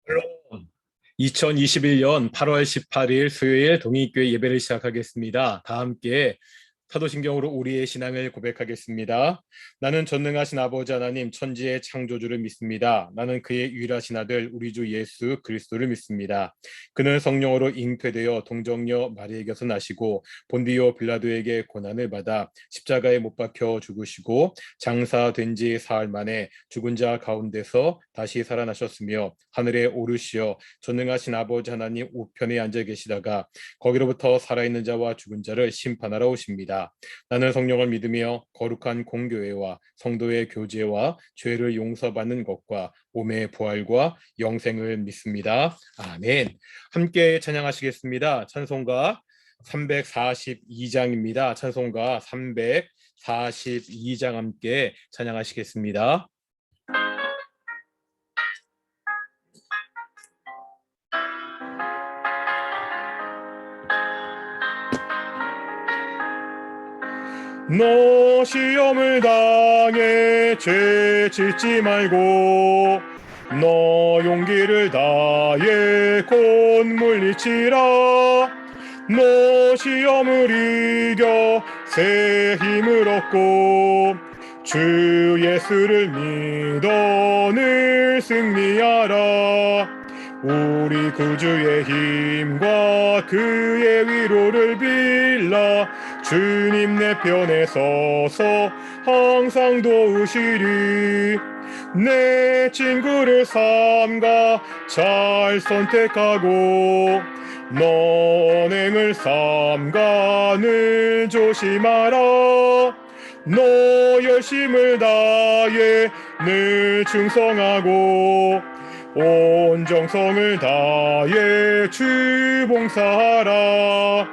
샬롬. 2021년 8월 18일 수요일 동의교회 예배를 시작하겠습니다. 다 함께 사도신경으로 우리의 신앙을 고백하겠습니다. 나는 전능하신 아버지 하나님 천지의 창조주를 믿습니다. 나는 그의 유일하신 아들 우리 주 예수 그리스도를 믿습니다. 그는 성령으로 잉태되어 동정녀 마리에게서 나시고 본디오 빌라도에게 고난을 받아 십자가에 못 박혀 죽으시고 장사된 지 사흘 만에 죽은 자 가운데서 다시 살아나셨으며 하늘에 오르시어 전능하신 아버지 하나님 우편에 앉아 계시다가 거기로부터 살아있는 자와 죽은 자를 심판하러 오십니다. 나는 성령을 믿으며 거룩한 공교회와 성도의 교제와 죄를 용서받는 것과 몸의 부활과 영생을 믿습니다. 아멘. 함께 찬양하시겠습니다. 찬송가 342장입니다. 찬송가 342장 함께 찬양하시겠습니다. 너 시험을 당해 죄 짓지 말고 너 용기를 다해 곧 물리치라. 너 시험을 이겨 새 힘을 얻고 주 예수를 믿어 늘 승리하라. 우리 구주의 힘과 그의 위로를 빌라. 주님 내 편에 서서 항상 도우시리. 내 친구를 삼가 잘 선택하고 너 언행을 삼가 늘 조심하라. 너 열심을 다해 늘 충성하고 온 정성을 다해 주 봉사하라.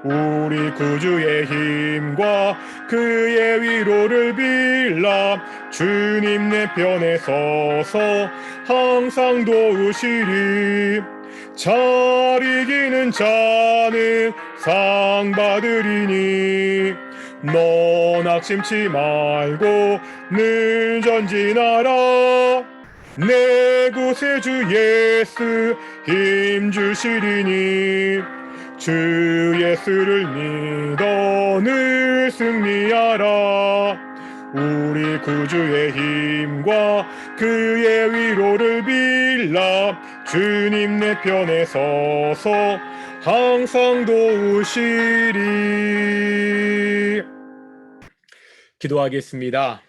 우리 구주의 힘과 그의 위로를 빌라. 주님 내 편에 서서 항상 도우시리. 잘 이기는 자는 상 받으리니 너 낙심치 말고 늘 전진하라. 내 구세주 예수 힘 주시리니 주 예수를 믿어 늘 승리하라. 우리 구주의 힘과 그의 위로를 빌라. 주님 내 편에 서서 항상 도우시리. 기도하겠습니다.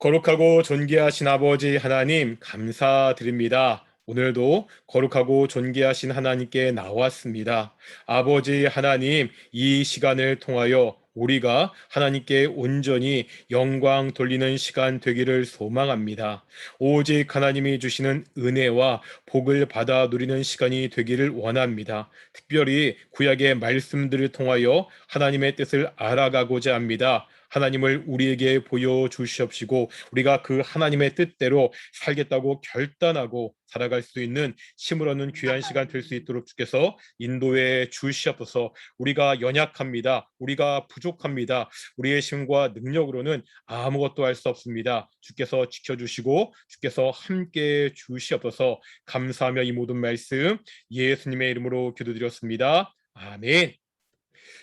거룩하고 존귀하신 아버지 하나님 감사드립니다. 오늘도 거룩하고 존귀하신 하나님께 나왔습니다. 아버지 하나님, 이 시간을 통하여 우리가 하나님께 온전히 영광 돌리는 시간 되기를 소망합니다. 오직 하나님이 주시는 은혜와 복을 받아 누리는 시간이 되기를 원합니다. 특별히 구약의 말씀들을 통하여 하나님의 뜻을 알아가고자 합니다. 하나님을 우리에게 보여주시옵시고 우리가 그 하나님의 뜻대로 살겠다고 결단하고 살아갈 수 있는 힘을 얻는 귀한 시간 될 수 있도록 주께서 인도해 주시옵소서. 우리가 연약합니다. 우리가 부족합니다. 우리의 힘과 능력으로는 아무것도 할 수 없습니다. 주께서 지켜주시고 주께서 함께 주시옵소서. 감사하며 이 모든 말씀 예수님의 이름으로 기도드렸습니다. 아멘.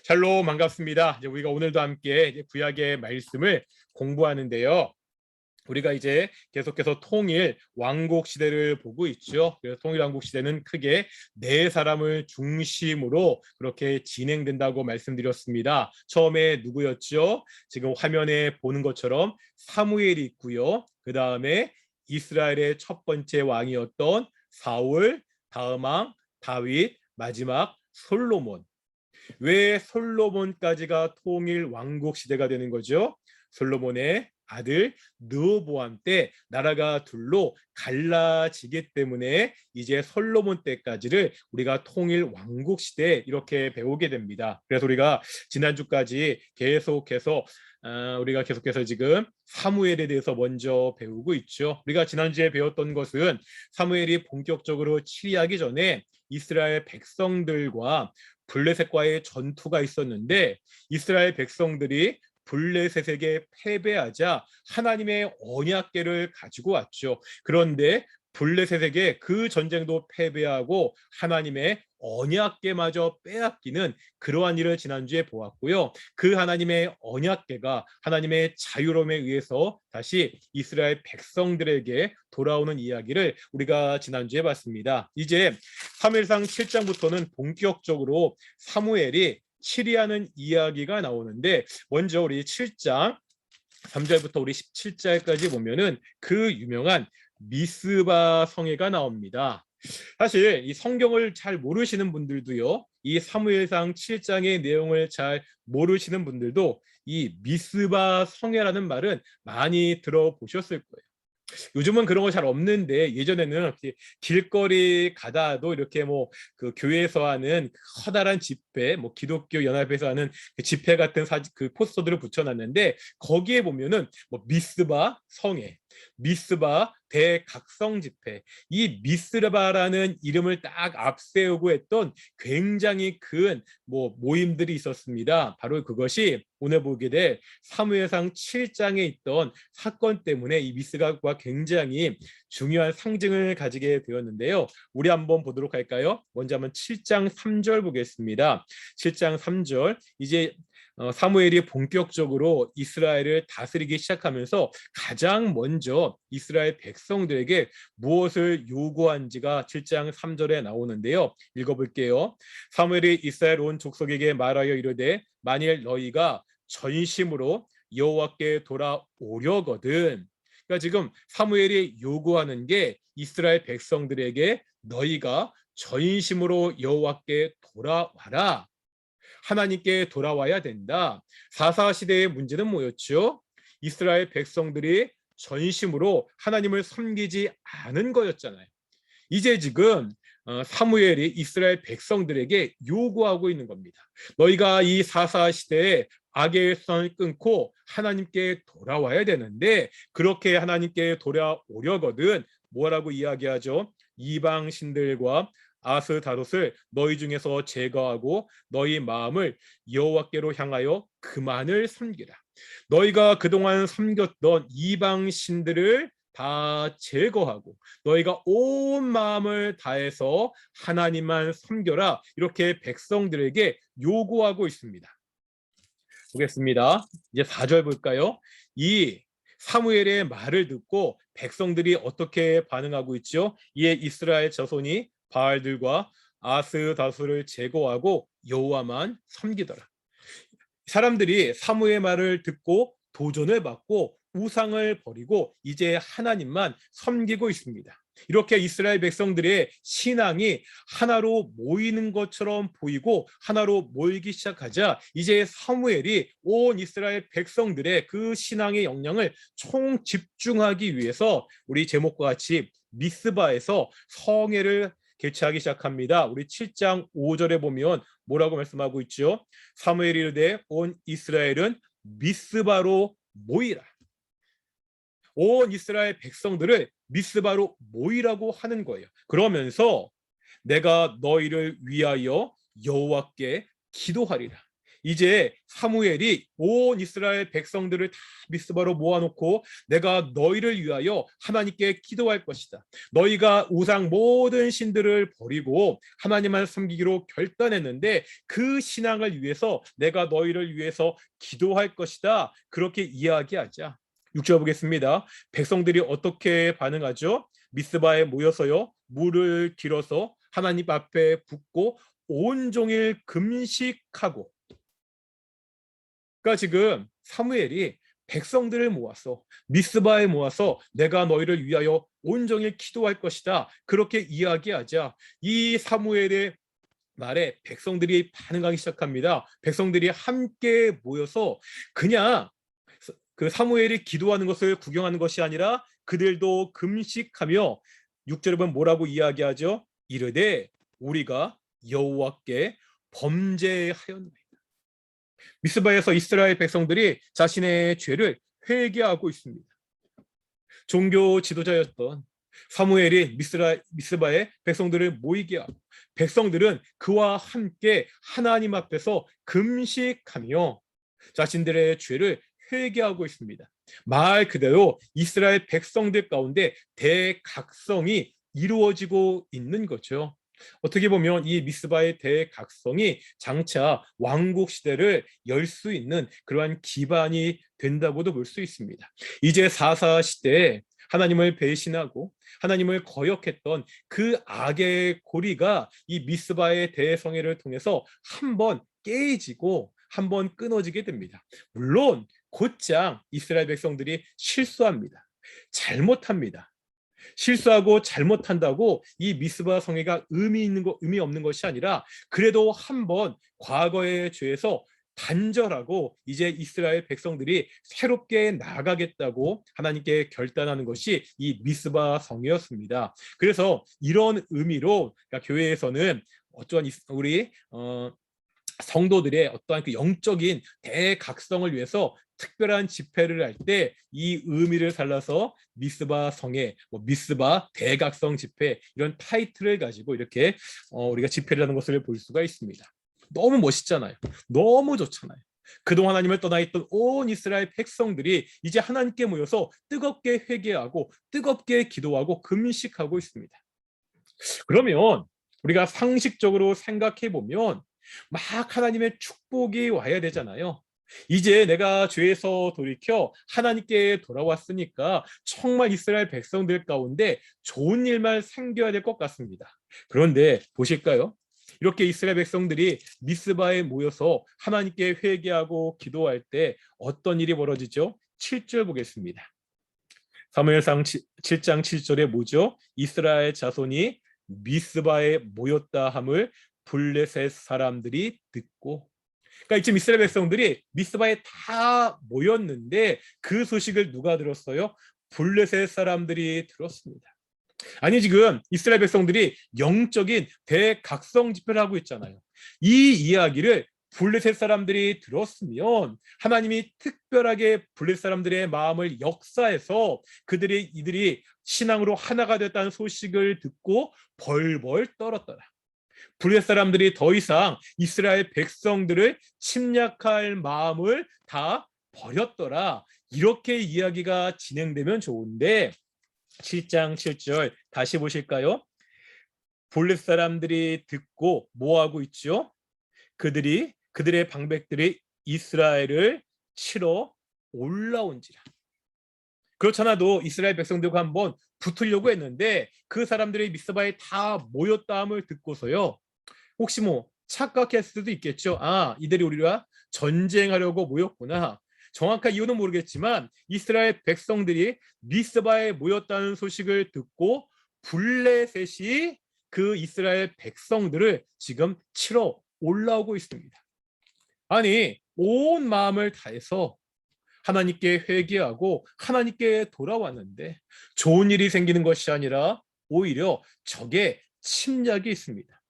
샬롬, 반갑습니다. 이제 우리가 오늘도 함께 구약의 말씀을 공부하는데요. 우리가 이제 계속해서 통일 왕국 시대를 보고 있죠. 그래서 통일 왕국 시대는 크게 네 사람을 중심으로 그렇게 진행된다고 말씀드렸습니다. 처음에 누구였죠? 지금 화면에 보는 것처럼 사무엘이 있고요. 그 다음에 이스라엘의 첫 번째 왕이었던 사울, 다음 왕 다윗, 마지막 솔로몬. 왜 솔로몬까지가 통일 왕국 시대가 되는 거죠? 솔로몬의 아들 르호보암 때 나라가 둘로 갈라지기 때문에 이제 솔로몬 때까지를 우리가 통일 왕국 시대 이렇게 배우게 됩니다. 그래서 우리가 지난주까지 계속해서 지금 사무엘에 대해서 먼저 배우고 있죠. 우리가 지난주에 배웠던 것은 사무엘이 본격적으로 치리하기 전에 이스라엘 백성들과 블레셋과의 전투가 있었는데 이스라엘 백성들이 블레셋에게 패배하자 하나님의 언약궤를 가지고 왔죠. 그런데 블레셋에게 그 전쟁도 패배하고 하나님의 언약궤마저 빼앗기는 그러한 일을 지난주에 보았고요. 그 하나님의 언약궤가 하나님의 자유로움에 의해서 다시 이스라엘 백성들에게 돌아오는 이야기를 우리가 지난주에 봤습니다. 이제 사무엘상 7장부터는 본격적으로 사무엘이 치리하는 이야기가 나오는데, 먼저 우리 7장 3절부터 우리 17절까지 보면은 그 유명한 미스바 성회가 나옵니다. 사실 이 성경을 잘 모르시는 분들도요, 이 사무엘상 7장의 내용을 잘 모르시는 분들도 이 미스바 성회라는 말은 많이 들어보셨을 거예요. 요즘은 그런 거 잘 없는데, 예전에는 길거리 가다도 이렇게 뭐 그 교회에서 하는 커다란 집회, 뭐 기독교 연합에서 하는 그 집회 같은 그 포스터들을 붙여놨는데, 거기에 보면은 뭐 미스바 성회, 미스바 대각성 집회, 이 미스바라는 이름을 딱 앞세우고 했던 굉장히 큰 뭐 모임들이 있었습니다. 바로 그것이 오늘 보게 될 사무엘상 7장에 있던 사건 때문에 이 미스바가 굉장히 중요한 상징을 가지게 되었는데요. 우리 한번 보도록 할까요? 먼저 한번 7장 3절 보겠습니다. 7장 3절, 이제 사무엘이 본격적으로 이스라엘을 다스리기 시작하면서 가장 먼저 이스라엘 백성들에게 무엇을 요구한지가 7장 3절에 나오는데요. 읽어볼게요. 사무엘이 이스라엘 온 족속에게 말하여 이르되 만일 너희가 전심으로 여호와께 돌아오려거든. 그러니까 지금 사무엘이 요구하는 게 이스라엘 백성들에게 너희가 전심으로 여호와께 돌아와라, 하나님께 돌아와야 된다. 4.4 시대의 문제는 뭐였죠? 이스라엘 백성들이 전심으로 하나님을 섬기지 않은 거였잖아요. 이제 지금 사무엘이 이스라엘 백성들에게 요구하고 있는 겁니다. 너희가 이 4.4 시대에 악의 선을 끊고 하나님께 돌아와야 되는데, 그렇게 하나님께 돌아오려거든 뭐라고 이야기하죠? 이방 신들과 아스다롯을 너희 중에서 제거하고 너희 마음을 여호와께로 향하여 그만을 섬기라. 너희가 그동안 섬겼던 이방 신들을 다 제거하고 너희가 온 마음을 다해서 하나님만 섬겨라, 이렇게 백성들에게 요구하고 있습니다. 보겠습니다. 이제 4절 볼까요? 이 사무엘의 말을 듣고 백성들이 어떻게 반응하고 있죠? 이에 이스라엘 자손이 바알들과 아스다스를 제거하고 여호와만 섬기더라. 사람들이 사무의 말을 듣고 도전을 받고 우상을 버리고 이제 하나님만 섬기고 있습니다. 이렇게 이스라엘 백성들의 신앙이 하나로 모이는 것처럼 보이고 하나로 모이기 시작하자 이제 사무엘이 온 이스라엘 백성들의 그 신앙의 역량을 총 집중하기 위해서 우리 제목과 같이 미스바에서 성회를 개최하기 시작합니다. 우리 7장 5절에 보면 뭐라고 말씀하고 있죠? 사무엘이 이르되 온 이스라엘은 미스바로 모이라. 온 이스라엘 백성들을 미스바로 모이라고 하는 거예요. 그러면서 내가 너희를 위하여 여호와께 기도하리라. 이제 사무엘이 온 이스라엘 백성들을 다 미스바로 모아놓고 내가 너희를 위하여 하나님께 기도할 것이다. 너희가 우상 모든 신들을 버리고 하나님만 섬기기로 결단했는데 그 신앙을 위해서 내가 너희를 위해서 기도할 것이다. 그렇게 이야기하자. 6절 보겠습니다. 백성들이 어떻게 반응하죠? 미스바에 모여서요, 물을 길어서 하나님 앞에 붓고 온종일 금식하고. 그러니까 지금 사무엘이 백성들을 모아서 미스바에 모아서 내가 너희를 위하여 온종일 기도할 것이다, 그렇게 이야기하자 이 사무엘의 말에 백성들이 반응하기 시작합니다. 백성들이 함께 모여서 그냥 그 사무엘이 기도하는 것을 구경하는 것이 아니라 그들도 금식하며 6절에 보면 뭐라고 이야기하죠? 이르되 우리가 여호와께 범죄하였나이다. 미스바에서 이스라엘 백성들이 자신의 죄를 회개하고 있습니다. 종교 지도자였던 사무엘이 미스바의 백성들을 모이게 하고 백성들은 그와 함께 하나님 앞에서 금식하며 자신들의 죄를 회개하고 있습니다. 말 그대로 이스라엘 백성들 가운데 대각성이 이루어지고 있는 거죠. 어떻게 보면 이 미스바의 대각성이 장차 왕국 시대를 열 수 있는 그러한 기반이 된다고도 볼 수 있습니다. 이제 사사 시대에 하나님을 배신하고 하나님을 거역했던 그 악의 고리가 이 미스바의 대성회를 통해서 한번 깨지고 한번 끊어지게 됩니다. 물론 곧장 이스라엘 백성들이 실수합니다. 잘못합니다. 실수하고 잘못한다고 이 미스바 성회가 의미 없는 것이 아니라 그래도 한번 과거의 죄에서 단절하고 이제 이스라엘 백성들이 새롭게 나아가겠다고 하나님께 결단하는 것이 이 미스바 성회였습니다. 그래서 이런 의미로 그러니까 교회에서는 어떠한 우리 성도들의 어떠한 그 영적인 대각성을 위해서 특별한 집회를 할 때 이 의미를 살라서 미스바 성회, 미스바 대각성 집회 이런 타이틀을 가지고 이렇게 우리가 집회를 하는 것을 볼 수가 있습니다. 너무 멋있잖아요. 너무 좋잖아요. 그동안 하나님을 떠나 있던 온 이스라엘 백성들이 이제 하나님께 모여서 뜨겁게 회개하고 뜨겁게 기도하고 금식하고 있습니다. 그러면 우리가 상식적으로 생각해 보면 막 하나님의 축복이 와야 되잖아요. 이제 내가 죄에서 돌이켜 하나님께 돌아왔으니까 정말 이스라엘 백성들 가운데 좋은 일만 생겨야 될 것 같습니다. 그런데 보실까요? 이렇게 이스라엘 백성들이 미스바에 모여서 하나님께 회개하고 기도할 때 어떤 일이 벌어지죠? 7절 보겠습니다. 사무엘상 7장 7절에 뭐죠? 이스라엘 자손이 미스바에 모였다 함을 블레셋 사람들이 듣고, 그러니까 이쯤 이스라엘 백성들이 미스바에 다 모였는데 그 소식을 누가 들었어요? 블레셋 사람들이 들었습니다. 아니 지금 이스라엘 백성들이 영적인 대각성 집회를 하고 있잖아요. 이 이야기를 블레셋 사람들이 들었으면 하나님이 특별하게 블레셋 사람들의 마음을 역사해서 이들이 신앙으로 하나가 됐다는 소식을 듣고 벌벌 떨었더라. 블레셋 사람들이 더 이상 이스라엘 백성들을 침략할 마음을 다 버렸더라. 이렇게 이야기가 진행되면 좋은데 7장 7절 다시 보실까요? 블레셋 사람들이 듣고 뭐하고 있죠? 그들의 방백들이 이스라엘을 치러 올라온지라. 그렇잖아도 이스라엘 백성들과 한번 붙으려고 했는데 그 사람들이 미스바에 다 모였다함을 듣고서요. 혹시 착각했을 수도 있겠죠. 아, 이들이 우리와 전쟁하려고 모였구나. 정확한 이유는 모르겠지만 이스라엘 백성들이 미스바에 모였다는 소식을 듣고 블레셋이 그 이스라엘 백성들을 지금 치러 올라오고 있습니다. 아니, 온 마음을 다해서 하나님께 회개하고 하나님께 돌아왔는데 좋은 일이 생기는 것이 아니라 오히려 적의 침략이 있습니다.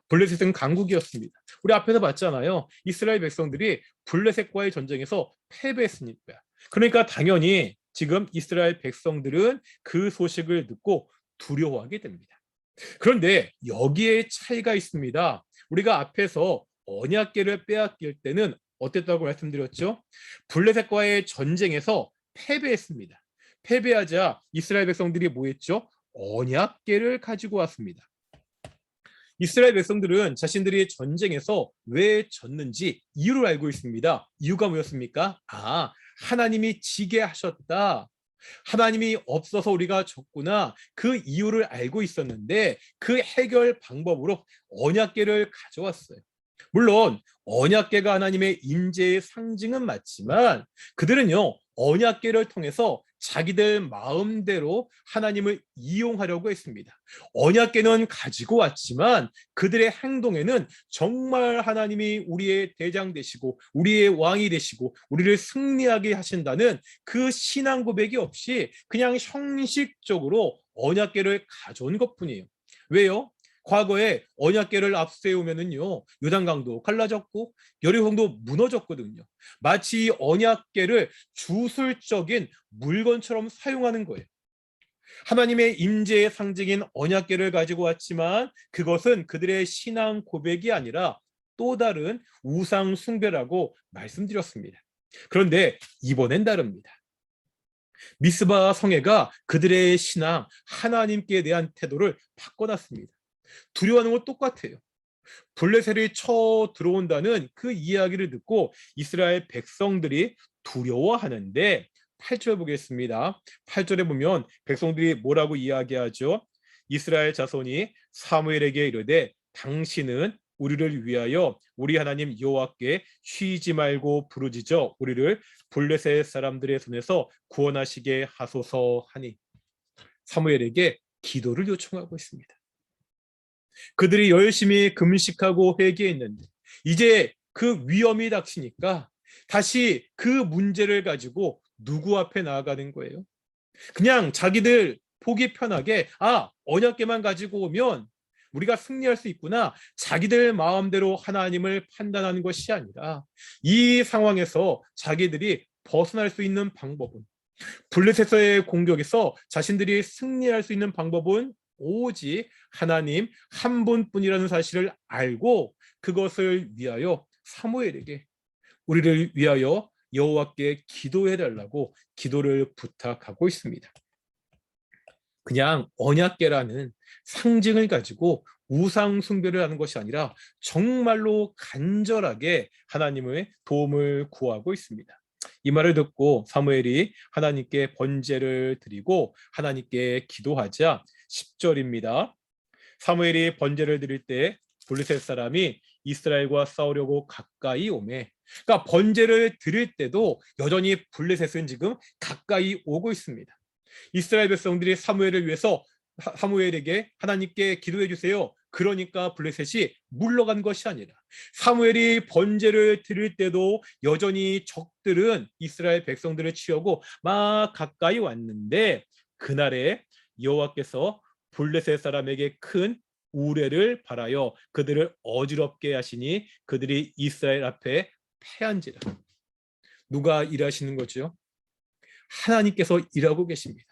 블레셋은 강국이었습니다. 우리 앞에서 봤잖아요. 이스라엘 백성들이 블레셋과의 전쟁에서 패배했으니까. 그러니까 당연히 지금 이스라엘 백성들은 그 소식을 듣고 두려워하게 됩니다. 그런데 여기에 차이가 있습니다. 우리가 앞에서 언약궤를 빼앗길 때는 어땠다고 말씀드렸죠? 블레셋과의 전쟁에서 패배했습니다. 패배하자 이스라엘 백성들이 뭐 했죠? 언약궤를 가지고 왔습니다. 이스라엘 백성들은 자신들이 전쟁에서 왜 졌는지 이유를 알고 있습니다. 이유가 뭐였습니까? 아, 하나님이 지게 하셨다. 하나님이 없어서 우리가 졌구나. 그 이유를 알고 있었는데 그 해결 방법으로 언약궤를 가져왔어요. 물론 언약궤가 하나님의 임재의 상징은 맞지만 그들은요 언약궤를 통해서 자기들 마음대로 하나님을 이용하려고 했습니다. 언약궤는 가지고 왔지만 그들의 행동에는 정말 하나님이 우리의 대장 되시고 우리의 왕이 되시고 우리를 승리하게 하신다는 그 신앙 고백이 없이 그냥 형식적으로 언약궤를 가져온 것뿐이에요. 왜요? 과거에 언약궤를 앞세우면은요 요단강도 갈라졌고 여리고성도 무너졌거든요. 마치 언약궤를 주술적인 물건처럼 사용하는 거예요. 하나님의 임재의 상징인 언약궤를 가지고 왔지만 그것은 그들의 신앙 고백이 아니라 또 다른 우상 숭배라고 말씀드렸습니다. 그런데 이번엔 다릅니다. 미스바 성회가 그들의 신앙, 하나님께 대한 태도를 바꿔놨습니다. 두려워하는 건 똑같아요. 블레셋이 쳐 들어온다는 그 이야기를 듣고 이스라엘 백성들이 두려워하는데 8절 보겠습니다. 8절에 보면 백성들이 뭐라고 이야기하죠? 이스라엘 자손이 사무엘에게 이르되 당신은 우리를 위하여 우리 하나님 여호와께 쉬지 말고 부르짖어 우리를 블레셋 사람들의 손에서 구원하시게 하소서 하니 사무엘에게 기도를 요청하고 있습니다. 그들이 열심히 금식하고 회개했는데 이제 그 위험이 닥치니까 다시 그 문제를 가지고 누구 앞에 나아가는 거예요? 그냥 자기들 보기 편하게 언약궤만 가지고 오면 우리가 승리할 수 있구나. 자기들 마음대로 하나님을 판단하는 것이 아니라 이 상황에서 자기들이 벗어날 수 있는 방법은 블레셋의 공격에서 자신들이 승리할 수 있는 방법은 오직 하나님 한 분뿐이라는 사실을 알고 그것을 위하여 사무엘에게 우리를 위하여 여호와께 기도해 달라고 기도를 부탁하고 있습니다. 그냥 언약궤라는 상징을 가지고 우상 숭배를 하는 것이 아니라 정말로 간절하게 하나님의 도움을 구하고 있습니다. 이 말을 듣고 사무엘이 하나님께 번제를 드리고 하나님께 기도하자 10절입니다. 사무엘이 번제를 드릴 때 블레셋 사람이 이스라엘과 싸우려고 가까이 오매. 그러니까 번제를 드릴 때도 여전히 블레셋은 지금 가까이 오고 있습니다. 이스라엘 백성들이 사무엘을 위해서 사무엘에게 하나님께 기도해 주세요. 그러니까 블레셋이 물러간 것이 아니라 사무엘이 번제를 드릴 때도 여전히 적들은 이스라엘 백성들을 치려고 막 가까이 왔는데 그날에 여호와께서 블레셋 사람에게 큰 우레를 발하여 그들을 어지럽게 하시니 그들이 이스라엘 앞에 패한지라. 누가 일하시는 거죠? 하나님께서 일하고 계십니다.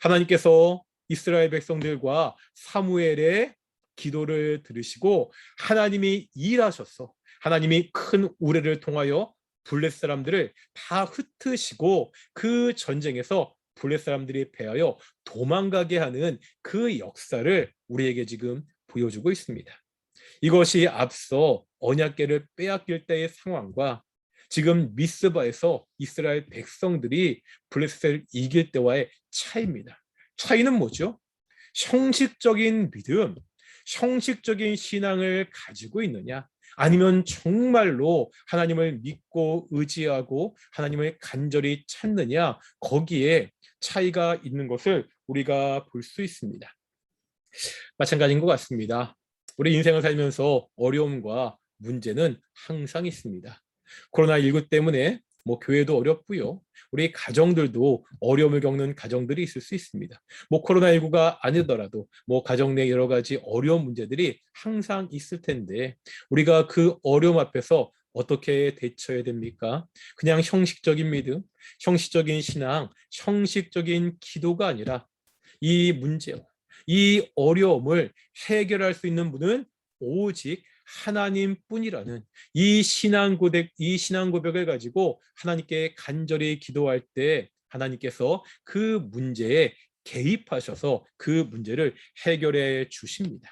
하나님께서 이스라엘 백성들과 사무엘의 기도를 들으시고 하나님이 일하셔서 하나님이 큰 우레를 통하여 블레셋 사람들을 다 흩으시고 그 전쟁에서 블레셋 사람들이 패하여 도망가게 하는 그 역사를 우리에게 지금 보여주고 있습니다. 이것이 앞서 언약궤를 빼앗길 때의 상황과 지금 미스바에서 이스라엘 백성들이 블레셋을 이길 때와의 차이입니다. 차이는 뭐죠? 형식적인 믿음, 형식적인 신앙을 가지고 있느냐, 아니면 정말로 하나님을 믿고 의지하고 하나님을 간절히 찾느냐, 거기에 차이가 있는 것을 우리가 볼 수 있습니다. 마찬가지인 것 같습니다. 우리 인생을 살면서 어려움과 문제는 항상 있습니다. 코로나19 때문에 교회도 어렵고요. 우리 가정들도 어려움을 겪는 가정들이 있을 수 있습니다. 코로나19가 아니더라도 가정 내 여러 가지 어려운 문제들이 항상 있을 텐데 우리가 그 어려움 앞에서 어떻게 대처해야 됩니까? 그냥 형식적인 믿음, 형식적인 신앙, 형식적인 기도가 아니라 이 문제와 이 어려움을 해결할 수 있는 분은 오직 하나님뿐이라는 이 신앙 고백을 가지고 하나님께 간절히 기도할 때 하나님께서 그 문제에 개입하셔서 그 문제를 해결해 주십니다.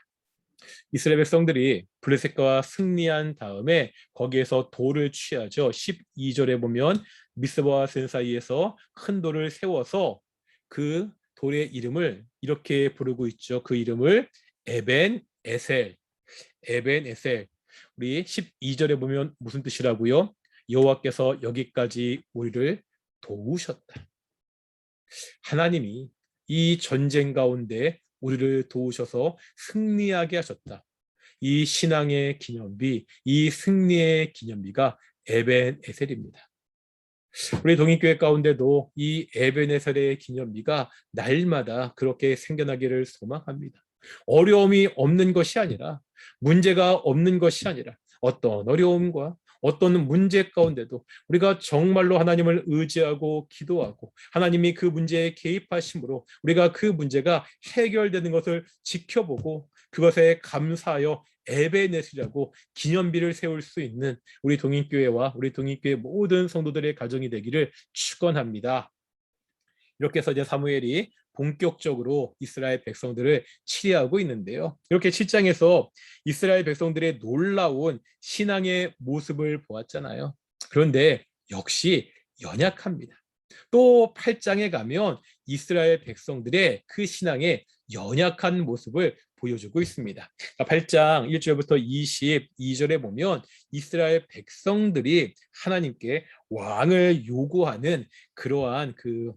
이스라엘 백성들이 블레셋과 승리한 다음에 거기에서 돌을 취하죠. 12절에 보면 미스바와 센 사이에서 큰 돌을 세워서 그 돌의 이름을 이렇게 부르고 있죠. 그 이름을 에벤 에셀. 우리 12절에 보면 무슨 뜻이라고요? 여호와께서 여기까지 우리를 도우셨다. 하나님이 이 전쟁 가운데 우리를 도우셔서 승리하게 하셨다. 이 신앙의 기념비, 이 승리의 기념비가 에벤에셀입니다. 우리 동익교회 가운데도 이 에벤에셀의 기념비가 날마다 그렇게 생겨나기를 소망합니다. 어려움이 없는 것이 아니라 문제가 없는 것이 아니라 어떤 어려움과 어떤 문제 가운데도 우리가 정말로 하나님을 의지하고 기도하고 하나님이 그 문제에 개입하심으로 우리가 그 문제가 해결되는 것을 지켜보고 그것에 감사하여 에베넷이라고 기념비를 세울 수 있는 우리 동인교회와 우리 동인교회 모든 성도들의 가정이 되기를 축원합니다. 이렇게 해서 이제 사무엘이 본격적으로 이스라엘 백성들을 치리하고 있는데요. 이렇게 7장에서 이스라엘 백성들의 놀라운 신앙의 모습을 보았잖아요. 그런데 역시 연약합니다. 또 8장에 가면 이스라엘 백성들의 그 신앙의 연약한 모습을 보여주고 있습니다. 8장 1절부터 22절에 보면 이스라엘 백성들이 하나님께 왕을 요구하는 그러한 그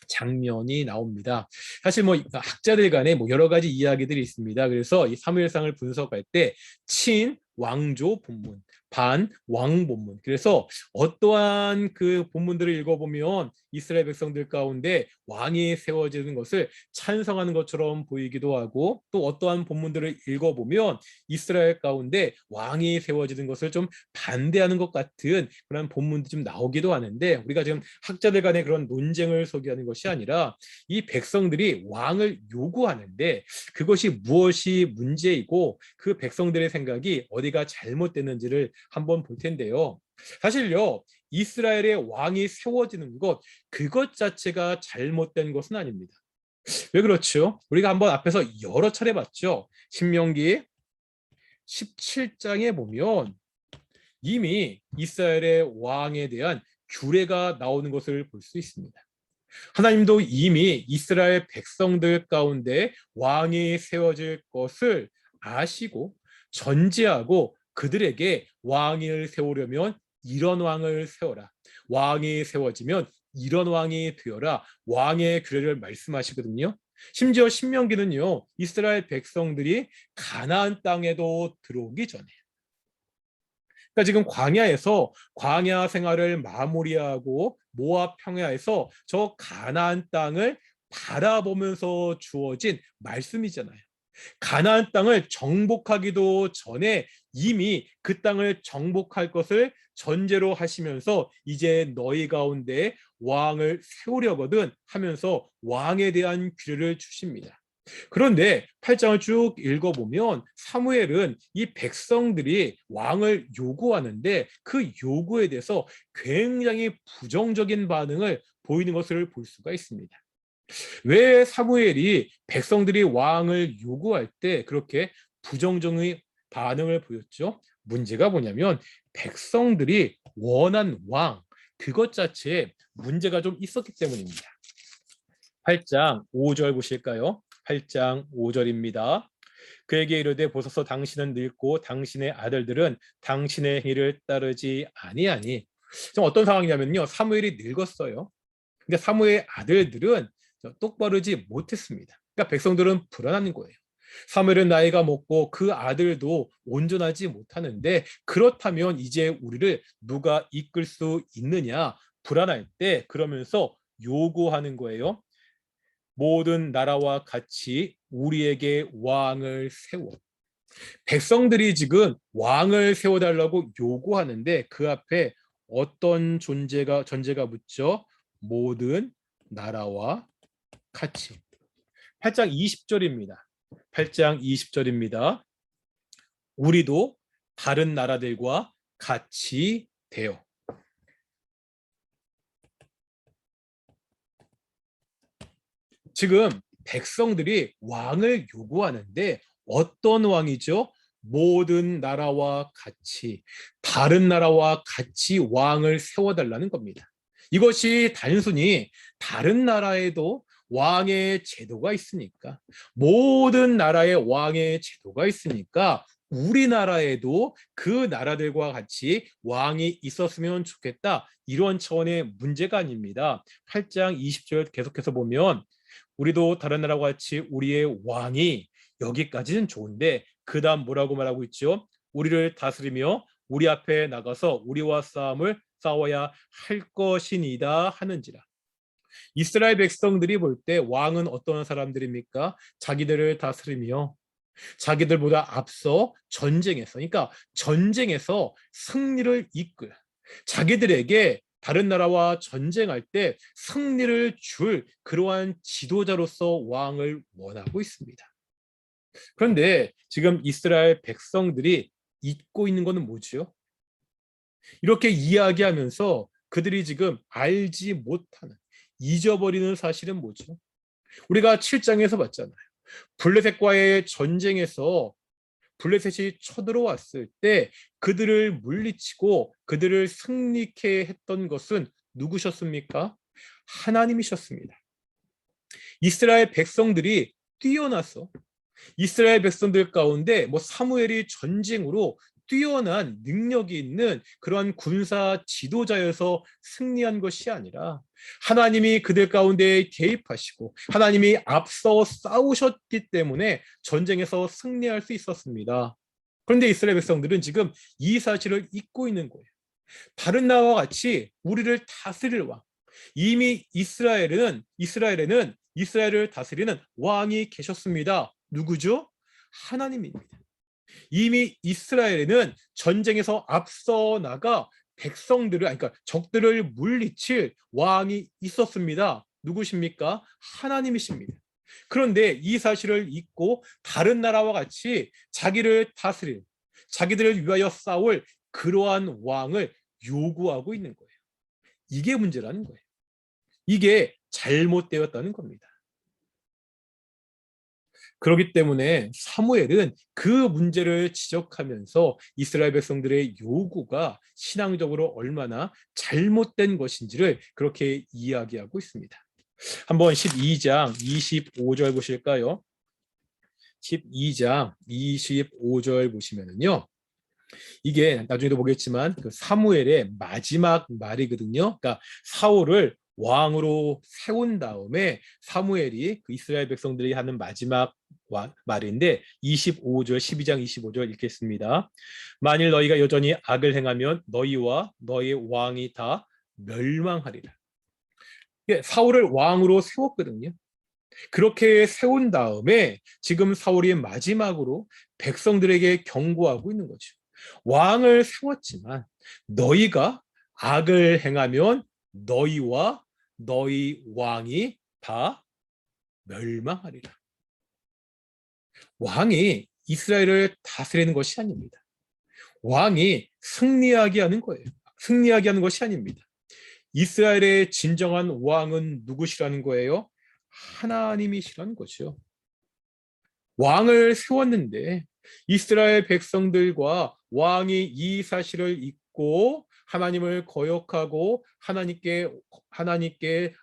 장면이 나옵니다. 사실 뭐 학자들 간에 뭐 여러 가지 이야기들이 있습니다. 그래서 이 사무엘상을 분석할 때 친왕조 본문, 반왕 본문. 그래서 어떠한 그 본문들을 읽어보면 이스라엘 백성들 가운데 왕이 세워지는 것을 찬성하는 것처럼 보이기도 하고, 또 어떠한 본문들을 읽어보면 이스라엘 가운데 왕이 세워지는 것을 좀 반대하는 것 같은 그런 본문도 좀 나오기도 하는데, 우리가 지금 학자들 간의 그런 논쟁을 소개하는 것이 아니라 이 백성들이 왕을 요구하는데 그것이 무엇이 문제이고 그 백성들의 생각이 어디가 잘못됐는지를 한번 볼 텐데요. 사실요, 이스라엘의 왕이 세워지는 것, 그것 자체가 잘못된 것은 아닙니다. 왜 그렇죠? 우리가 한번 앞에서 여러 차례 봤죠. 신명기 17장에 보면 이미 이스라엘의 왕에 대한 규례가 나오는 것을 볼 수 있습니다. 하나님도 이미 이스라엘 백성들 가운데 왕이 세워질 것을 아시고 전제하고 그들에게 왕을 세우려면 이런 왕을 세워라. 왕이 세워지면 이런 왕이 되어라. 왕의 규례를 말씀하시거든요. 심지어 신명기는요, 이스라엘 백성들이 가나안 땅에도 들어오기 전에, 그러니까 지금 광야에서 광야 생활을 마무리하고 모압 평야에서 저 가나안 땅을 바라보면서 주어진 말씀이잖아요. 가나안 땅을 정복하기도 전에 이미 그 땅을 정복할 것을 전제로 하시면서 이제 너희 가운데 왕을 세우려거든 하면서 왕에 대한 규례를 주십니다. 그런데 8장을 쭉 읽어보면 사무엘은 이 백성들이 왕을 요구하는데 그 요구에 대해서 굉장히 부정적인 반응을 보이는 것을 볼 수가 있습니다. 왜 사무엘이 백성들이 왕을 요구할 때 그렇게 부정적인 반응을 보였죠? 문제가 뭐냐면 백성들이 원한 왕, 그것 자체에 문제가 좀 있었기 때문입니다. 8장 5절 보실까요? 8장 5절입니다. 그에게 이르되 보소서 당신은 늙고 당신의 아들들은 당신의 행위를 따르지 아니하니. 좀 어떤 상황이냐면요, 사무엘이 늙었어요. 근데 사무엘의 아들들은 똑바르지 못했습니다. 그러니까 백성들은 불안한 거예요. 사무엘은 나이가 먹고 그 아들도 온전하지 못하는데 그렇다면 이제 우리를 누가 이끌 수 있느냐 불안할 때 그러면서 요구하는 거예요. 모든 나라와 같이 우리에게 왕을 세워. 백성들이 지금 왕을 세워달라고 요구하는데 그 앞에 어떤 전제가 붙죠? 모든 나라와 같이. 8장 20절입니다. 8장 20절입니다. 우리도 다른 나라들과 같이 되어. 지금 백성들이 왕을 요구하는데 어떤 왕이죠? 모든 나라와 같이, 다른 나라와 같이 왕을 세워달라는 겁니다. 이것이 단순히 다른 나라에도 왕의 제도가 있으니까, 모든 나라의 왕의 제도가 있으니까 우리나라에도 그 나라들과 같이 왕이 있었으면 좋겠다, 이런 차원의 문제가 아닙니다. 8장 20절 계속해서 보면 우리도 다른 나라와 같이 우리의 왕이, 여기까지는 좋은데 그 다음 뭐라고 말하고 있죠? 우리를 다스리며 우리 앞에 나가서 우리와 싸워야 할 것이니이다 하는지라. 이스라엘 백성들이 볼 때 왕은 어떤 사람들입니까? 자기들을 다스리며 자기들보다 앞서 전쟁에서, 그러니까 전쟁에서 승리를 이끌, 자기들에게 다른 나라와 전쟁할 때 승리를 줄 그러한 지도자로서 왕을 원하고 있습니다. 그런데 지금 이스라엘 백성들이 잊고 있는 것은 뭐지요? 이렇게 이야기하면서 그들이 지금 알지 못하는, 잊어버리는 사실은 뭐죠? 우리가 7장에서 봤잖아요. 블레셋과의 전쟁에서 블레셋이 쳐들어왔을 때 그들을 물리치고 그들을 승리케 했던 것은 누구셨습니까? 하나님이셨습니다. 이스라엘 백성들이 뛰어나서 이스라엘 백성들 가운데 사무엘이 전쟁으로 뛰어난 능력이 있는 그러한 군사 지도자여서 승리한 것이 아니라 하나님이 그들 가운데 개입하시고 하나님이 앞서 싸우셨기 때문에 전쟁에서 승리할 수 있었습니다. 그런데 이스라엘 백성들은 지금 이 사실을 잊고 있는 거예요. 다른 나라와 같이 우리를 다스릴 왕, 이미 이스라엘에는 이스라엘을 다스리는 왕이 계셨습니다. 누구죠? 하나님입니다. 이미 이스라엘에는 전쟁에서 앞서 나가 그러니까 적들을 물리칠 왕이 있었습니다. 누구십니까? 하나님이십니다. 그런데 이 사실을 잊고 다른 나라와 같이 자기를 다스릴, 자기들을 위하여 싸울 그러한 왕을 요구하고 있는 거예요. 이게 문제라는 거예요. 이게 잘못되었다는 겁니다. 그렇기 때문에 사무엘은 그 문제를 지적하면서 이스라엘 백성들의 요구가 신앙적으로 얼마나 잘못된 것인지를 그렇게 이야기하고 있습니다. 한번 12장 25절 보실까요? 12장 25절 보시면은요. 이게 나중에도 보겠지만 그 사무엘의 마지막 말이거든요. 그러니까 사울을 왕으로 세운 다음에 사무엘이 그 이스라엘 백성들이 하는 마지막 말인데 25절 12장 25절 읽겠습니다. 만일 너희가 여전히 악을 행하면 너희와 너희 왕이 다 멸망하리라. 사울을 왕으로 세웠거든요. 그렇게 세운 다음에 지금 사울이 마지막으로 백성들에게 경고하고 있는 거죠. 왕을 세웠지만 너희가 악을 행하면 너희와 너희 왕이 다 멸망하리라. 왕이 이스라엘을 다스리는 것이 아닙니다. 왕이 승리하게 하는 거예요. 승리하게 하는 것이 아닙니다. 이스라엘의 진정한 왕은 누구시라는 거예요? 하나님이시라는 거죠. 왕을 세웠는데 이스라엘 백성들과 왕이 이 사실을 잊고 하나님을 거역하고 하나님께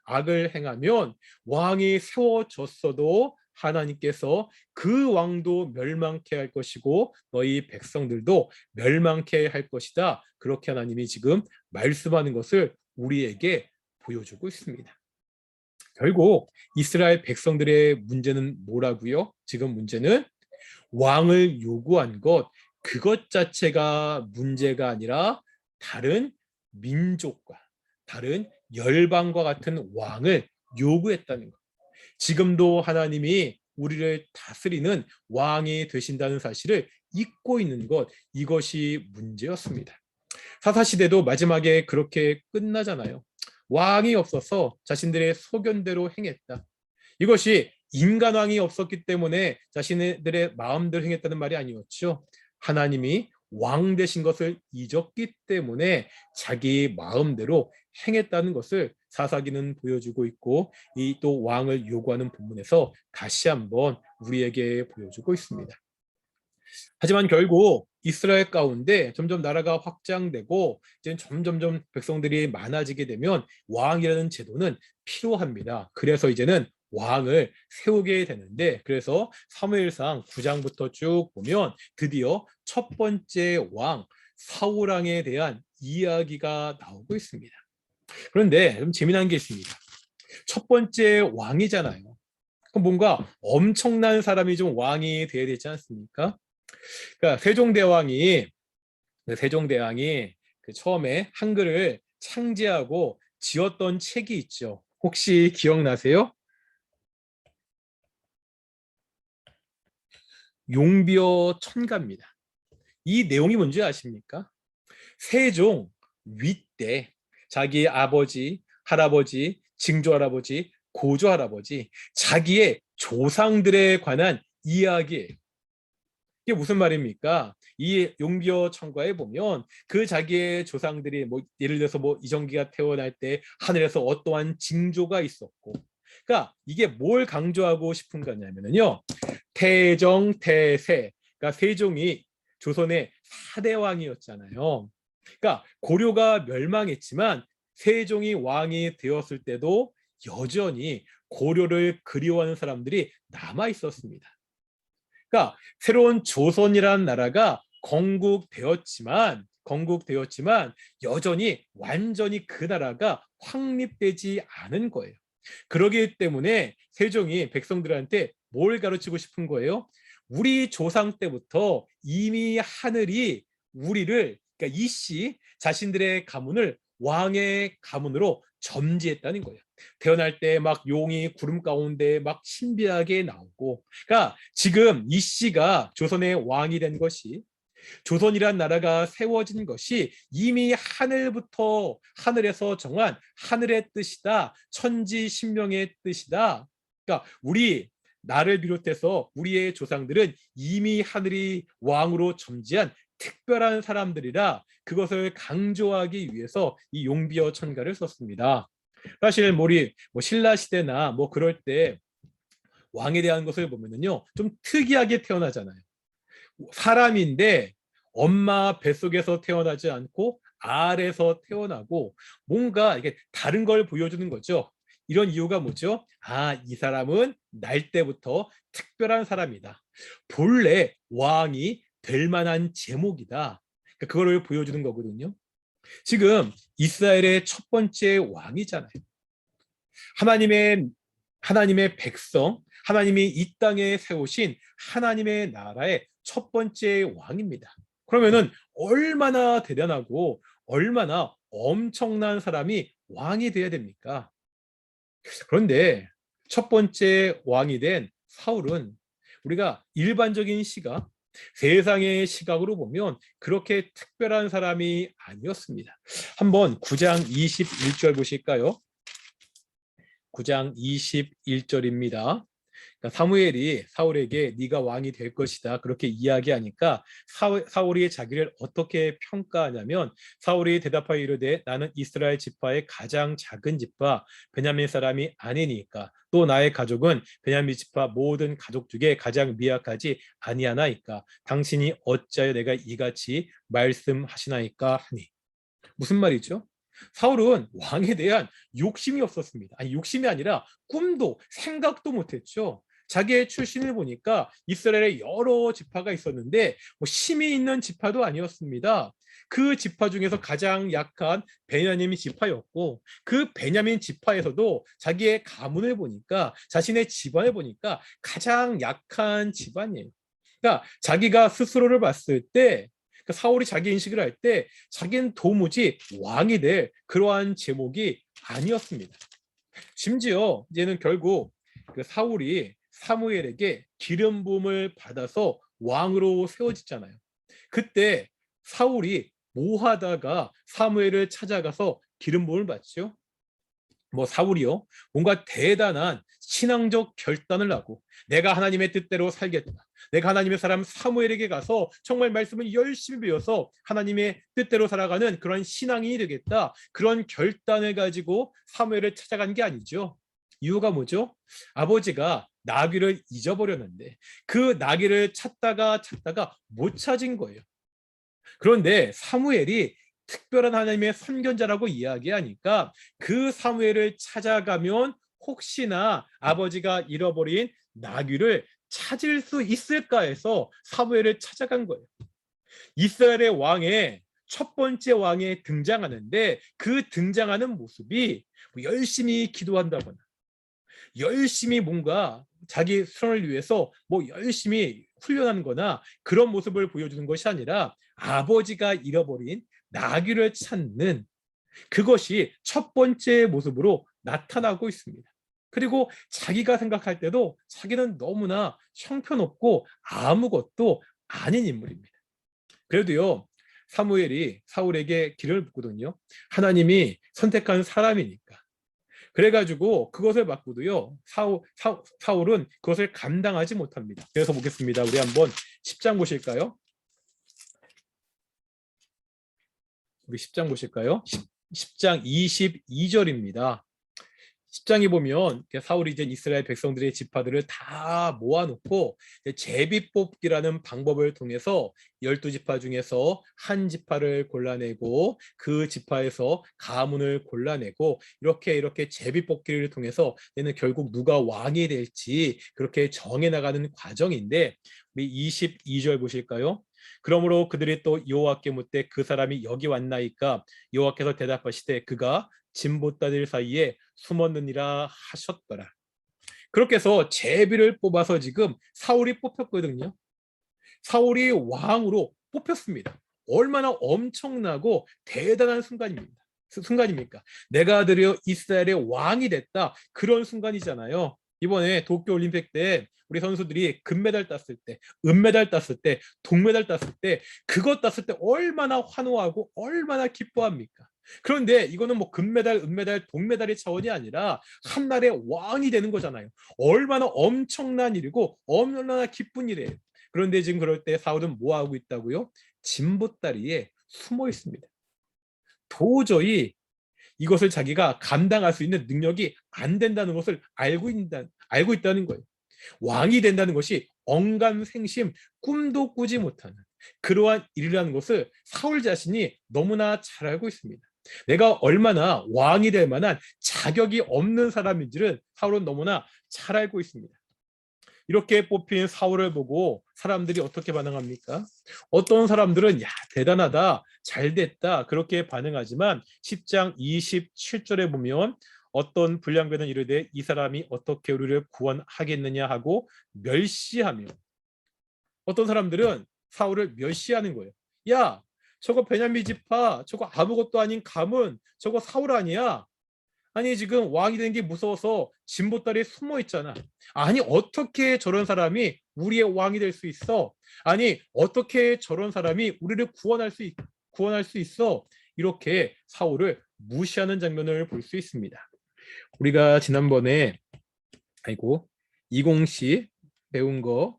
악을 행하면 왕이 세워졌어도 하나님께서 그 왕도 멸망케 할 것이고 너희 백성들도 멸망케 할 것이다. 그렇게 하나님이 지금 말씀하는 것을 우리에게 보여주고 있습니다. 결국 이스라엘 백성들의 문제는 뭐라고요? 지금 문제는 왕을 요구한 그것 자체가 문제가 아니라 다른 민족과 다른 열방과 같은 왕을 요구했다는 것. 지금도 하나님이 우리를 다스리는 왕이 되신다는 사실을 잊고 있는 것, 이것이 문제였습니다. 사사시대도 마지막에 그렇게 끝나잖아요. 왕이 없어서 자신들의 소견대로 행했다. 이것이 인간왕이 없었기 때문에 자신들의 마음대로 행했다는 말이 아니었죠. 하나님이 왕 되신 것을 잊었기 때문에 자기 마음대로 행했다는 것을 사사기는 보여주고 있고 이 또 왕을 요구하는 본문에서 다시 한번 우리에게 보여주고 있습니다. 하지만 결국 이스라엘 가운데 점점 나라가 확장되고 이제 점점점 백성들이 많아지게 되면 왕이라는 제도는 필요합니다. 그래서 이제는 왕을 세우게 되는데 그래서 사무엘상 9장부터 쭉 보면 드디어 첫 번째 왕 사울왕에 대한 이야기가 나오고 있습니다. 그런데 좀 재미난 게 있습니다. 첫 번째 왕이잖아요. 그럼 뭔가 엄청난 사람이 좀 왕이 돼야 되지 않습니까? 그러니까 세종대왕이 그 처음에 한글을 창제하고 지었던 책이 있죠. 혹시 기억나세요? 용비어 천가입니다. 이 내용이 뭔지 아십니까? 세종 윗대 자기 아버지, 할아버지, 증조할아버지, 고조할아버지 자기의 조상들에 관한 이야기예요. 이게 무슨 말입니까? 이 용비어 천가에 보면 그 자기의 조상들이 뭐 예를 들어서 뭐 이정기가 태어날 때 하늘에서 어떠한 징조가 있었고, 그러니까 이게 뭘 강조하고 싶은 거냐면요, 태정 태세, 그러니까 세종이 조선의 4대 왕이었잖아요. 그러니까 고려가 멸망했지만 세종이 왕이 되었을 때도 여전히 고려를 그리워하는 사람들이 남아 있었습니다. 그러니까 새로운 조선이라는 나라가 건국되었지만 여전히 완전히 그 나라가 확립되지 않은 거예요. 그러기 때문에 세종이 백성들한테 뭘 가르치고 싶은 거예요? 우리 조상 때부터 이미 하늘이 우리를, 그러니까 이씨 자신들의 가문을 왕의 가문으로 점지했다는 거예요. 태어날 때 막 용이 구름 가운데 막 신비하게 나오고, 그러니까 지금 이씨가 조선의 왕이 된 것이, 조선이란 나라가 세워진 것이 이미 하늘에서 정한 하늘의 뜻이다, 천지신명의 뜻이다. 그러니까 나를 비롯해서 우리의 조상들은 이미 하늘이 왕으로 점지한 특별한 사람들이라, 그것을 강조하기 위해서 이 용비어 천가를 썼습니다. 사실 우리 신라 시대나 그럴 때 왕에 대한 것을 보면은요, 좀 특이하게 태어나잖아요. 사람인데 엄마 뱃속에서 태어나지 않고 알에서 태어나고, 뭔가 이게 다른 걸 보여주는 거죠. 이런 이유가 뭐죠? 이 사람은 날 때부터 특별한 사람이다, 본래 왕이 될 만한 제목이다, 그러니까 그거를 보여주는 거거든요. 지금 이스라엘의 첫 번째 왕이잖아요. 하나님의 백성, 하나님이 이 땅에 세우신 하나님의 나라의 첫 번째 왕입니다. 그러면은 얼마나 대단하고 얼마나 엄청난 사람이 왕이 되어야 됩니까? 그런데 첫 번째 왕이 된 사울은, 우리가 일반적인 시각, 세상의 시각으로 보면 그렇게 특별한 사람이 아니었습니다. 한번 9장 21절 보실까요? 9장 21절입니다. 그러니까 사무엘이 사울에게 네가 왕이 될 것이다 그렇게 이야기하니까 사울이 자기를 어떻게 평가하냐면, 사울이 대답하여 이르되 나는 이스라엘 지파의 가장 작은 지파 베냐민 사람이 아니니까, 또 나의 가족은 베냐민 지파 모든 가족 중에 가장 미약하지 아니하나이까, 당신이 어찌하여 내가 이같이 말씀하시나이까 하니. 무슨 말이죠? 사울은 왕에 대한 욕심이 없었습니다. 아니, 욕심이 아니라 꿈도 생각도 못했죠. 자기의 출신을 보니까 이스라엘에 여러 지파가 있었는데 힘이 있는 지파도 아니었습니다. 그 지파 중에서 가장 약한 베냐민 지파였고, 그 베냐민 지파에서도 자기의 가문을 보니까, 자신의 집안을 보니까 가장 약한 집안이에요. 그러니까 자기가 스스로를 봤을 때, 사울이 자기 인식을 할 때 자기는 도무지 왕이 될 그러한 제목이 아니었습니다. 심지어 이제는 결국 그 사울이 사무엘에게 기름 부음을 받아서 왕으로 세워지잖아요. 그때 사울이 뭐 하다가 사무엘을 찾아가서 기름 부음을 받죠? 사울이요, 뭔가 대단한 신앙적 결단을 하고, 내가 하나님의 뜻대로 살겠다, 내가 하나님의 사람 사무엘에게 가서 정말 말씀을 열심히 배워서 하나님의 뜻대로 살아가는 그런 신앙인이 되겠다, 그런 결단을 가지고 사무엘을 찾아간 게 아니죠. 이유가 뭐죠? 아버지가 나귀를 잊어버렸는데 그 나귀를 찾다가 못 찾은 거예요. 그런데 사무엘이 특별한 하나님의 선견자라고 이야기하니까 그 사무엘을 찾아가면 혹시나 아버지가 잃어버린 나귀를 찾을 수 있을까 해서 사무엘을 찾아간 거예요. 이스라엘의 왕의 첫 번째 왕에 등장하는데, 그 등장하는 모습이 열심히 기도한다거나 열심히 뭔가 자기 수련을 위해서 열심히 훈련하는 거나 그런 모습을 보여주는 것이 아니라, 아버지가 잃어버린 나귀를 찾는 그것이 첫 번째 모습으로 나타나고 있습니다. 그리고 자기가 생각할 때도 자기는 너무나 형편없고 아무것도 아닌 인물입니다. 그래도요, 사무엘이 사울에게 기름을 붓거든요. 하나님이 선택한 사람이니까, 그래가지고 그것을 받고도요, 사울은 그것을 감당하지 못합니다. 그래서 보겠습니다. 우리 한번 10장 보실까요? 우리 10장 보실까요? 10장 22절입니다. 10장에 보면 사울이 이제 이스라엘 백성들의 지파들을 다 모아놓고 제비 뽑기라는 방법을 통해서 12지파 중에서 한 지파를 골라내고 그 지파에서 가문을 골라내고 이렇게 제비 뽑기를 통해서 얘는 결국 누가 왕이 될지 그렇게 정해나가는 과정인데, 우리 22절 보실까요? 그러므로 그들이 또 여호와께 묻되 그 사람이 여기 왔나이까? 여호와께서 대답하시되 그가 진보따들 사이에 숨었느니라 하셨더라. 그렇게 해서 제비를 뽑아서 지금 사울이 뽑혔거든요. 사울이 왕으로 뽑혔습니다. 얼마나 엄청나고 대단한 순간입니까? 내가 드디어 이스라엘의 왕이 됐다. 그런 순간이잖아요. 이번에 도쿄올림픽 때 우리 선수들이 금메달 땄을 때, 은메달 땄을 때, 동메달 땄을 때, 그것 땄을 때 얼마나 환호하고 얼마나 기뻐합니까? 그런데 이거는 뭐 금메달, 은메달, 동메달의 차원이 아니라 한 나라의 왕이 되는 거잖아요. 얼마나 엄청난 일이고 얼마나 기쁜 일이에요. 그런데 지금 그럴 때 사울은 뭐 하고 있다고요? 진보다리에 숨어 있습니다. 도저히 이것을 자기가 감당할 수 있는 능력이 안 된다는 것을 알고 있다는 거예요. 왕이 된다는 것이 언감생심, 꿈도 꾸지 못하는 그러한 일이라는 것을 사울 자신이 너무나 잘 알고 있습니다. 내가 얼마나 왕이 될 만한 자격이 없는 사람인지를 사울은 너무나 잘 알고 있습니다. 이렇게 뽑힌 사울을 보고 사람들이 어떻게 반응합니까? 어떤 사람들은 야, 대단하다, 잘됐다 그렇게 반응하지만 10장 27절에 보면 어떤 불량배는 이르되 이 사람이 어떻게 우리를 구원하겠느냐 하고 멸시하며, 어떤 사람들은 사울을 멸시하는 거예요. 야, 저거 베냐민 지파, 저거 아무것도 아닌 가문, 저거 사울 아니야? 아니 지금 왕이 된 게 무서워서 진보다리에 숨어 있잖아. 아니 어떻게 저런 사람이 우리의 왕이 될 수 있어? 아니 어떻게 저런 사람이 우리를 구원할 수 있어? 이렇게 사울을 무시하는 장면을 볼 수 있습니다. 우리가 지난번에 이공시 배운 거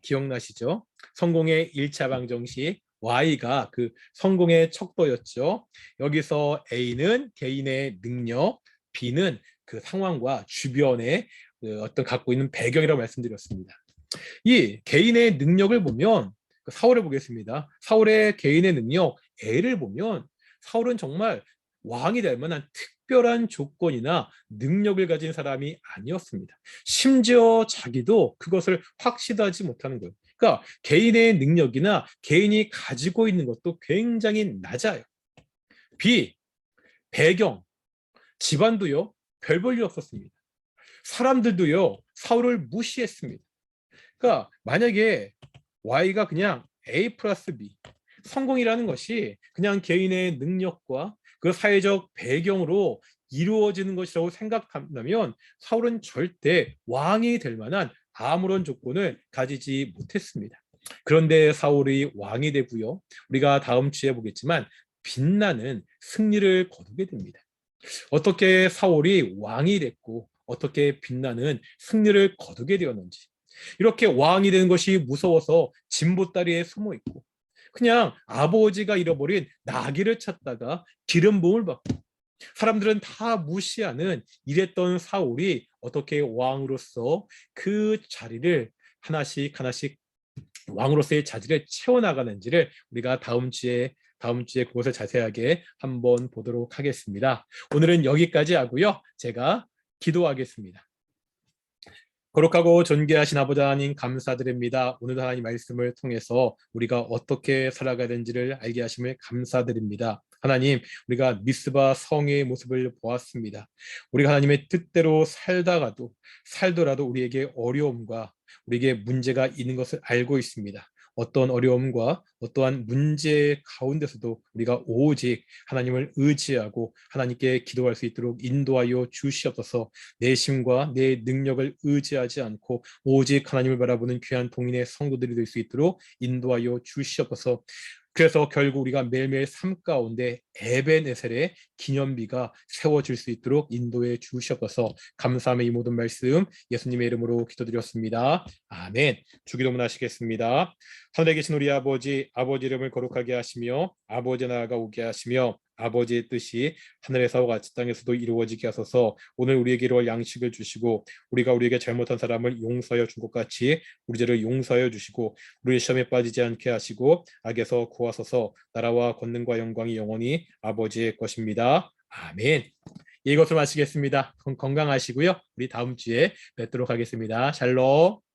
기억나시죠? 성공의 1차 방정식 Y가 그 성공의 척도였죠. 여기서 A는 개인의 능력, B는 그 상황과 주변의 그 어떤 갖고 있는 배경이라고 말씀드렸습니다. 이 개인의 능력을 보면 사울을 보겠습니다. 사울의 개인의 능력 A를 보면 사울은 정말 왕이 될 만한 특별한 조건이나 능력을 가진 사람이 아니었습니다. 심지어 자기도 그것을 확신하지 못하는 거예요. 그러니까 개인의 능력이나 개인이 가지고 있는 것도 굉장히 낮아요. B, 배경, 집안도요, 별 볼 일 없었습니다. 사람들도요, 사울을 무시했습니다. 그러니까 만약에 Y가 그냥 A 플러스 B, 성공이라는 것이 그냥 개인의 능력과 그 사회적 배경으로 이루어지는 것이라고 생각한다면 사울은 절대 왕이 될 만한 아무런 조건을 가지지 못했습니다. 그런데 사울이 왕이 되고요. 우리가 다음 주에 보겠지만 빛나는 승리를 거두게 됩니다. 어떻게 사울이 왕이 됐고 어떻게 빛나는 승리를 거두게 되었는지, 이렇게 왕이 되는 것이 무서워서 진보다리에 숨어 있고 그냥 아버지가 잃어버린 나귀를 찾다가 기름 부음을 받고 사람들은 다 무시하는 이랬던 사울이 어떻게 왕으로서 그 자리를 하나씩 왕으로서의 자질을 채워나가는지를 우리가 다음 주에 그것을 자세하게 한번 보도록 하겠습니다. 오늘은 여기까지 하고요. 제가 기도하겠습니다. 거룩하고 존귀하신 아버지 하나님 감사드립니다. 오늘 하나님 말씀을 통해서 우리가 어떻게 살아가야 되는지를 알게 하심을 감사드립니다. 하나님, 우리가 미스바 성의 모습을 보았습니다. 우리가 하나님의 뜻대로 살더라도 우리에게 어려움과 우리에게 문제가 있는 것을 알고 있습니다. 어떤 어려움과 어떠한 문제 가운데서도 우리가 오직 하나님을 의지하고 하나님께 기도할 수 있도록 인도하여 주시옵소서. 내 심과 내 능력을 의지하지 않고 오직 하나님을 바라보는 귀한 동인의 성도들이 될 수 있도록 인도하여 주시옵소서. 그래서 결국 우리가 매일매일 삶 가운데 에벤에셀의 기념비가 세워질 수 있도록 인도해 주셔서 감사함의 이 모든 말씀 예수님의 이름으로 기도드렸습니다. 아멘. 주기도문 하시겠습니다. 하늘에 계신 우리 아버지, 아버지 이름을 거룩하게 하시며 아버지 나라가 오게 하시며 아버지의 뜻이 하늘에서와 같이 땅에서도 이루어지게 하소서. 오늘 우리에게 이루어질 양식을 주시고 우리가 우리에게 잘못한 사람을 용서하여 준 것 같이 우리 죄를 용서하여 주시고 우리 시험에 빠지지 않게 하시고 악에서 구하소서. 나라와 권능과 영광이 영원히 아버지의 것입니다. 아멘. 이것을 마치겠습니다. 건강하시고요. 우리 다음 주에 뵙도록 하겠습니다. 샬롬.